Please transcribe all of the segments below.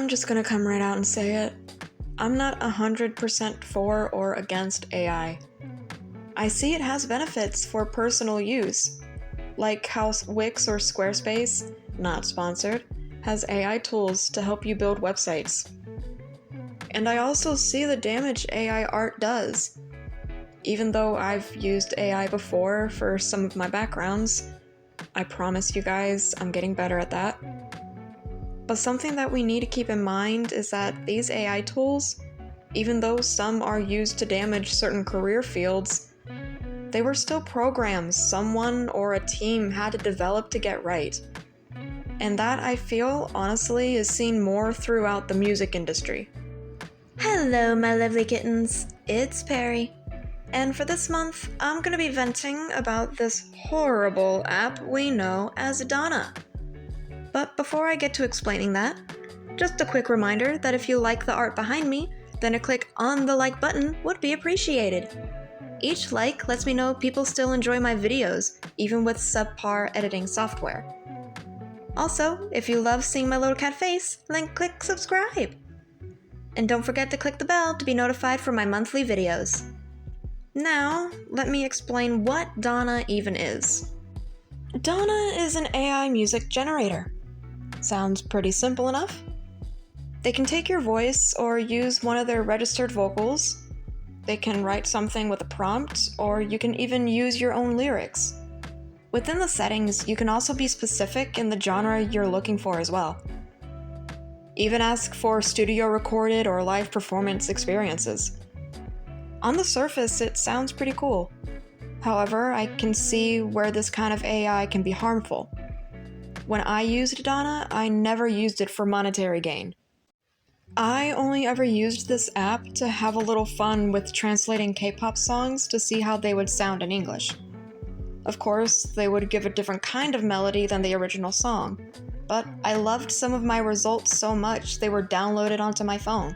I'm just gonna come right out and say it. I'm not 100% for or against AI. I see it has benefits for personal use, like how Wix or Squarespace, not sponsored, has AI tools to help you build websites. And I also see the damage AI art does. Even though I've used AI before for some of my backgrounds, I promise you guys I'm getting better at that. But something that we need to keep in mind is that these AI tools, even though some are used to damage certain career fields, they were still programs someone or a team had to develop to get right. And that, I feel, honestly, is seen more throughout the music industry. Hello, my lovely kittens. It's Perry. And for this month, I'm gonna be venting about this horrible app we know as Donna. But before I get to explaining that, just a quick reminder that if you like the art behind me, then a click on the like button would be appreciated. Each like lets me know people still enjoy my videos, even with subpar editing software. Also, if you love seeing my little cat face, then click subscribe. And don't forget to click the bell to be notified for my monthly videos. Now, let me explain what Donna even is. Donna is an AI music generator. Sounds pretty simple enough. They can take your voice or use one of their registered vocals. They can write something with a prompt, or you can even use your own lyrics. Within the settings, you can also be specific in the genre you're looking for as well. Even ask for studio recorded or live performance experiences. On the surface, it sounds pretty cool. However, I can see where this kind of AI can be harmful. When I used Donna, I never used it for monetary gain. I only ever used this app to have a little fun with translating K-pop songs to see how they would sound in English. Of course, they would give a different kind of melody than the original song, but I loved some of my results so much they were downloaded onto my phone.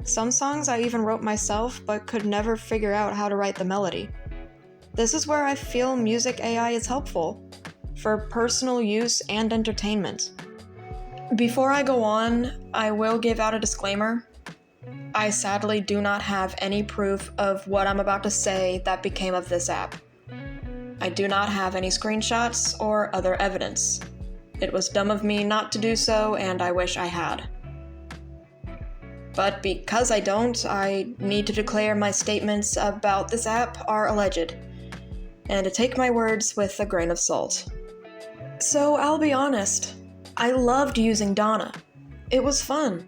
Some songs I even wrote myself but could never figure out how to write the melody. This is where I feel music AI is helpful, for personal use and entertainment. Before I go on, I will give out a disclaimer. I sadly do not have any proof of what I'm about to say that became of this app. I do not have any screenshots or other evidence. It was dumb of me not to do so, and I wish I had. But because I don't, I need to declare my statements about this app are alleged, and to take my words with a grain of salt. So I'll be honest, I loved using Donna. It was fun.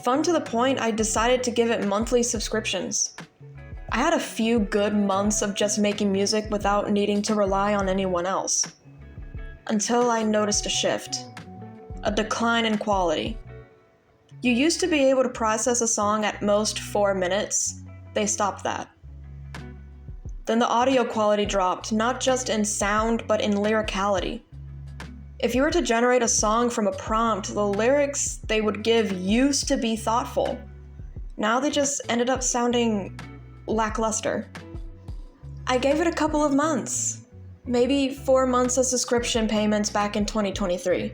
Fun to the point I decided to give it monthly subscriptions. I had a few good months of just making music without needing to rely on anyone else. Until I noticed a shift. A decline in quality. You used to be able to process a song at most 4 minutes. They stopped that. Then the audio quality dropped, not just in sound, but in lyricality. If you were to generate a song from a prompt, the lyrics they would give used to be thoughtful. Now they just ended up sounding lackluster. I gave it a couple of months, maybe 4 months of subscription payments back in 2023,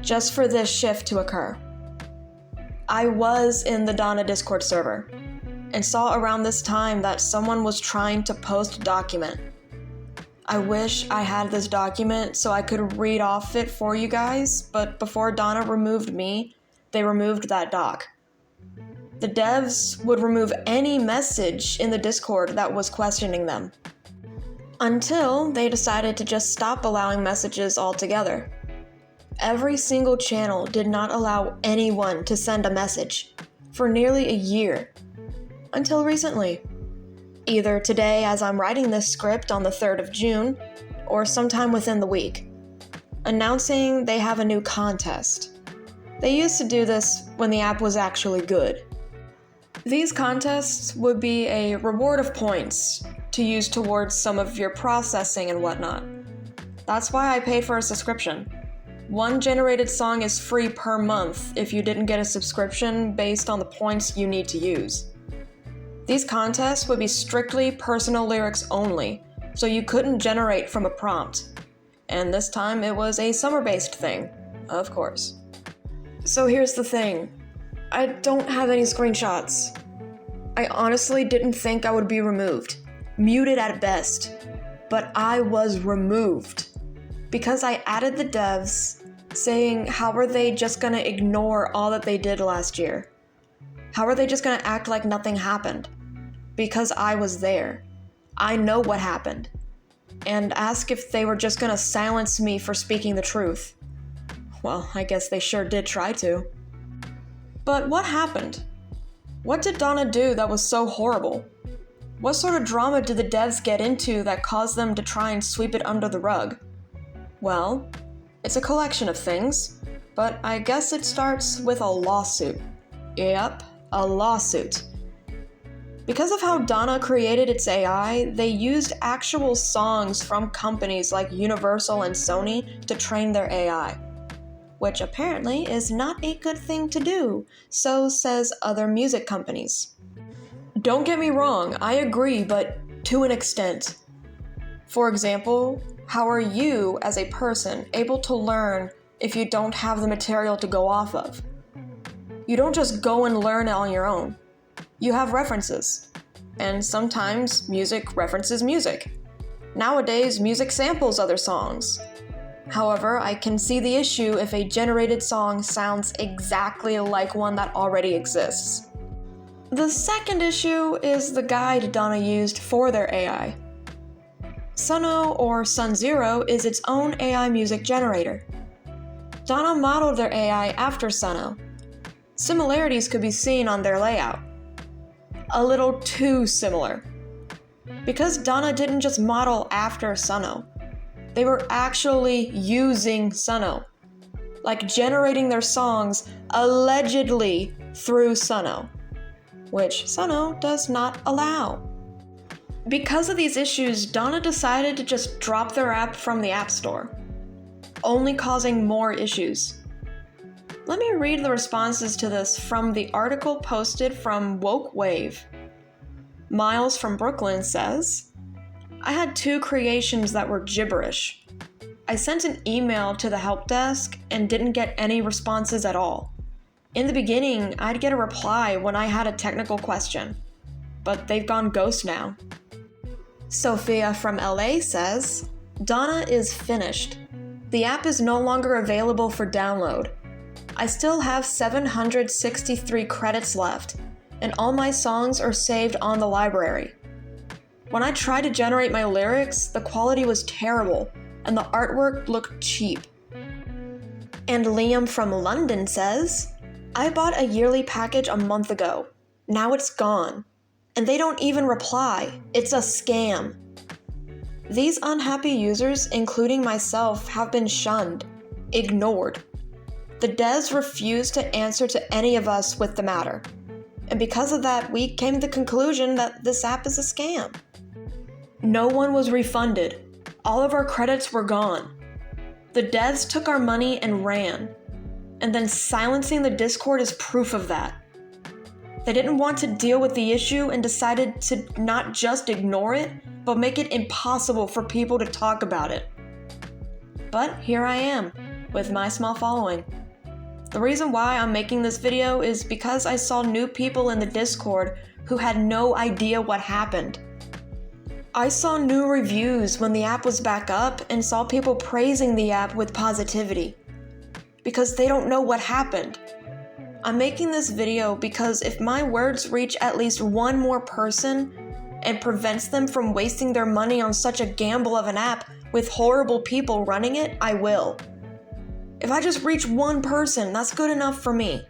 just for this shift to occur. I was in the Donna Discord server, and saw around this time that someone was trying to post a document. I wish I had this document so I could read off it for you guys, but before Donna removed me, they removed that doc. The devs would remove any message in the Discord that was questioning them, until they decided to just stop allowing messages altogether. Every single channel did not allow anyone to send a message for nearly a year, until recently. Either today as I'm writing this script on the 3rd of June, or sometime within the week, announcing they have a new contest. They used to do this when the app was actually good. These contests would be a reward of points to use towards some of your processing and whatnot. That's why I paid for a subscription. One generated song is free per month if you didn't get a subscription based on the points you need to use. These contests would be strictly personal lyrics only, so you couldn't generate from a prompt. And this time it was a summer-based thing, of course. So here's the thing. I don't have any screenshots. I honestly didn't think I would be removed. Muted at best. But I was removed. Because I added the devs saying how are they just gonna ignore all that they did last year? How are they just gonna act like nothing happened? Because I was there. I know what happened. And ask if they were just gonna silence me for speaking the truth. Well, I guess they sure did try to. But what happened? What did Donna do that was so horrible? What sort of drama did the devs get into that caused them to try and sweep it under the rug? Well, it's a collection of things, but I guess it starts with a lawsuit. Yep, a lawsuit. Because of how Donna created its AI, they used actual songs from companies like Universal and Sony to train their AI. Which apparently is not a good thing to do, so says other music companies. Don't get me wrong, I agree, but to an extent. For example, how are you, as a person, able to learn if you don't have the material to go off of? You don't just go and learn on your own. You have references. And sometimes music references music. Nowadays, music samples other songs. However, I can see the issue if a generated song sounds exactly like one that already exists. The second issue is the guide Donna used for their AI. Suno, or Sun Zero, is its own AI music generator. Donna modeled their AI after Suno. Similarities could be seen on their layout. A little too similar. Because Donna didn't just model after Suno, they were actually using Suno, like generating their songs allegedly through Suno, which Suno does not allow. Because of these issues, Donna decided to just drop their app from the App Store, only causing more issues. Let me read the responses to this from the article posted from Woke Wave. Miles from Brooklyn says, I had 2 creations that were gibberish. I sent an email to the help desk and didn't get any responses at all. In the beginning, I'd get a reply when I had a technical question, but they've gone ghost now. Sophia from LA says, Donna is finished. The app is no longer available for download. I still have 763 credits left, and all my songs are saved on the library. When I tried to generate my lyrics, the quality was terrible, and the artwork looked cheap. And Liam from London says, I bought a yearly package a month ago. Now it's gone. And they don't even reply. It's a scam. These unhappy users, including myself, have been shunned, ignored. The devs refused to answer to any of us with the matter. And because of that, we came to the conclusion that this app is a scam. No one was refunded. All of our credits were gone. The devs took our money and ran. And then silencing the Discord is proof of that. They didn't want to deal with the issue and decided to not just ignore it, but make it impossible for people to talk about it. But here I am, with my small following. The reason why I'm making this video is because I saw new people in the Discord who had no idea what happened. I saw new reviews when the app was back up and saw people praising the app with positivity. Because they don't know what happened. I'm making this video because if my words reach at least one more person and prevents them from wasting their money on such a gamble of an app with horrible people running it, I will. If I just reach one person, that's good enough for me.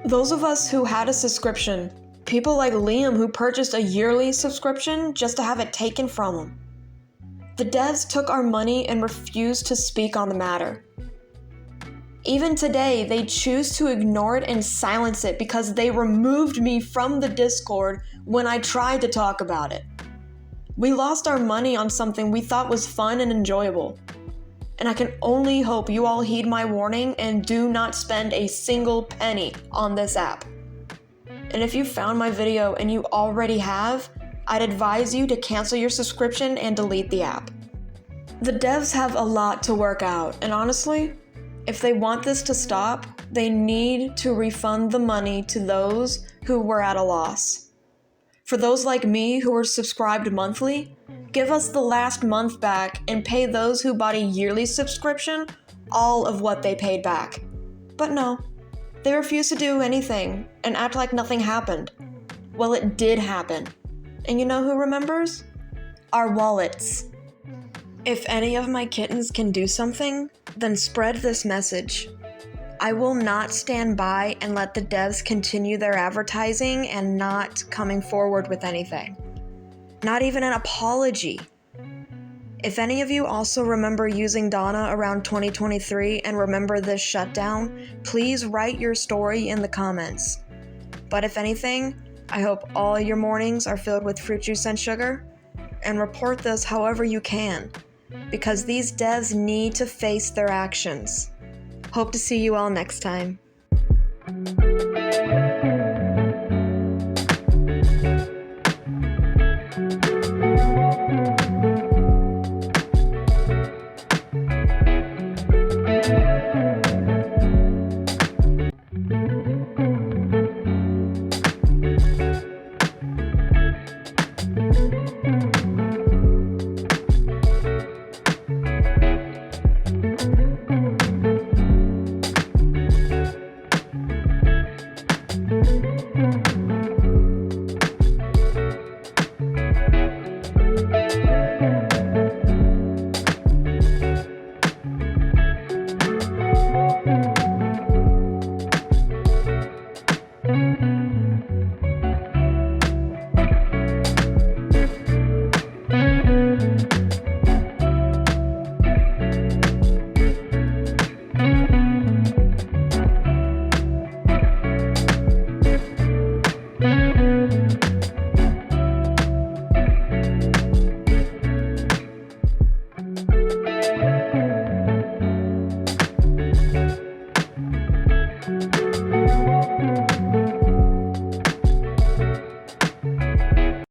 Those of us who had a subscription, people like Liam who purchased a yearly subscription just to have it taken from them. The devs took our money and refused to speak on the matter. Even today, they choose to ignore it and silence it because they removed me from the Discord when I tried to talk about it. We lost our money on something we thought was fun and enjoyable. And I can only hope you all heed my warning and do not spend a single penny on this app. And if you found my video and you already have, I'd advise you to cancel your subscription and delete the app. The devs have a lot to work out, and honestly, If they want this to stop, they need to refund the money to those who were at a loss. For those like me who are subscribed monthly, give us the last month back and pay those who bought a yearly subscription all of what they paid back. But no, they refuse to do anything and act like nothing happened. Well, it did happen. And you know who remembers? Our wallets. If any of my kittens can do something, then spread this message. I will not stand by and let the devs continue their advertising and not coming forward with anything. Not even an apology. If any of you also remember using Donna around 2023 and remember this shutdown, please write your story in the comments. But if anything, I hope all your mornings are filled with fruit juice and sugar, and report this however you can, because these devs need to face their actions. Hope to see you all next time.